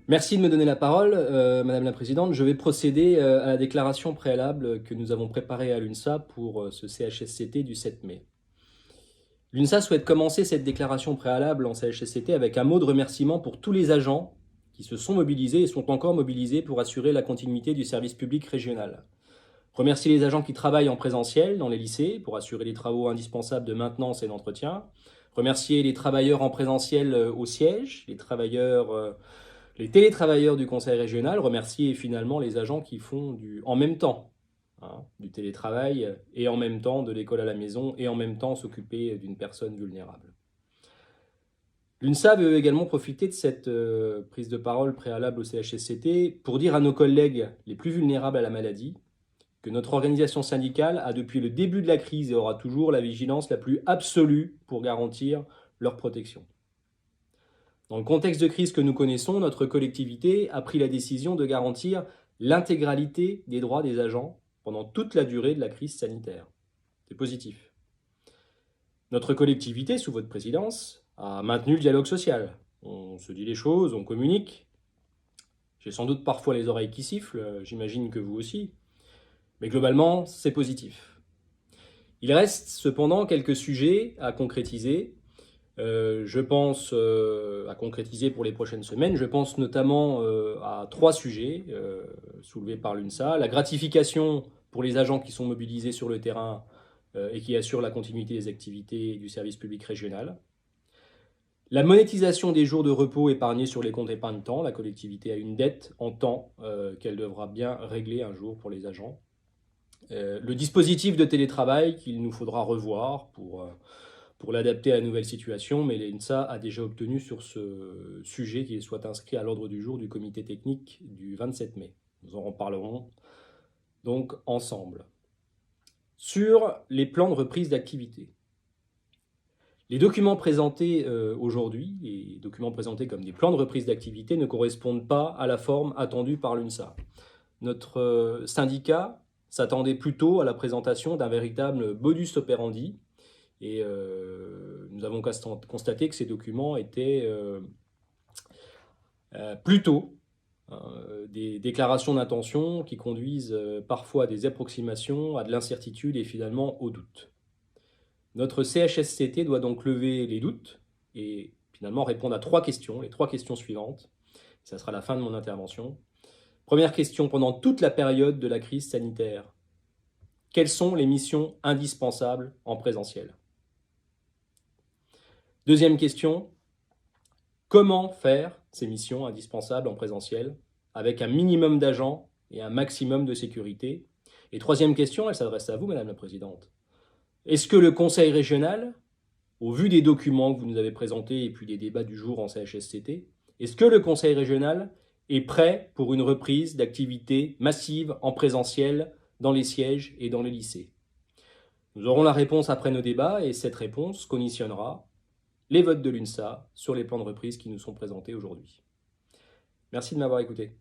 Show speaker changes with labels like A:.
A: Merci de me donner la parole, Madame la Présidente. Je vais procéder à la déclaration préalable que nous avons préparée à l'UNSA pour ce CHSCT du 7 mai. L'UNSA souhaite commencer cette déclaration préalable en CHSCT avec un mot de remerciement pour tous les agents qui se sont mobilisés et sont encore mobilisés pour assurer la continuité du service public régional. Remercier les agents qui travaillent en présentiel dans les lycées pour assurer les travaux indispensables de maintenance et d'entretien. Remercier les travailleurs en présentiel au siège, les télétravailleurs du conseil régional. Remercier finalement les agents qui font en même temps du télétravail et en même temps de l'école à la maison et en même temps s'occuper d'une personne vulnérable. L'UNSA veut également profiter de cette prise de parole préalable au CHSCT pour dire à nos collègues les plus vulnérables à la maladie que notre organisation syndicale a depuis le début de la crise et aura toujours la vigilance la plus absolue pour garantir leur protection. Dans le contexte de crise que nous connaissons, notre collectivité a pris la décision de garantir l'intégralité des droits des agents pendant toute la durée de la crise sanitaire. C'est positif. Notre collectivité, sous votre présidence, a maintenu le dialogue social. On se dit les choses, on communique. J'ai sans doute parfois les oreilles qui sifflent, j'imagine que vous aussi. Mais globalement, c'est positif. Il reste cependant quelques sujets à concrétiser. Je pense à concrétiser pour les prochaines semaines. Je pense notamment à 3 sujets soulevés par l'UNSA. La gratification pour les agents qui sont mobilisés sur le terrain et qui assurent la continuité des activités du service public régional. La monétisation des jours de repos épargnés sur les comptes épargne-temps. La collectivité a une dette en temps qu'elle devra bien régler un jour pour les agents. Le dispositif de télétravail qu'il nous faudra revoir pour l'adapter à la nouvelle situation, mais l'INSA a déjà obtenu sur ce sujet qu'il soit inscrit à l'ordre du jour du comité technique du 27 mai. Nous en reparlerons donc ensemble. Sur les plans de reprise d'activité. Les documents présentés aujourd'hui, les documents présentés comme des plans de reprise d'activité, ne correspondent pas à la forme attendue par l'UNSA. Notre syndicat s'attendait plutôt à la présentation d'un véritable modus operandi et nous avons constaté que ces documents étaient plutôt des déclarations d'intention qui conduisent parfois à des approximations, à de l'incertitude et finalement au doute. Notre CHSCT doit donc lever les doutes et finalement répondre à 3 questions, les 3 questions suivantes. Ça sera la fin de mon intervention. Première question, pendant toute la période de la crise sanitaire, quelles sont les missions indispensables en présentiel? Deuxième question, comment faire ces missions indispensables en présentiel avec un minimum d'agents et un maximum de sécurité? Et troisième question, elle s'adresse à vous, Madame la Présidente. Est-ce que le Conseil régional, au vu des documents que vous nous avez présentés et puis des débats du jour en CHSCT, est-ce que le Conseil régional est prêt pour une reprise d'activité massive en présentiel dans les sièges et dans les lycées? Nous aurons la réponse après nos débats et cette réponse conditionnera les votes de l'UNSA sur les plans de reprise qui nous sont présentés aujourd'hui. Merci de m'avoir écouté.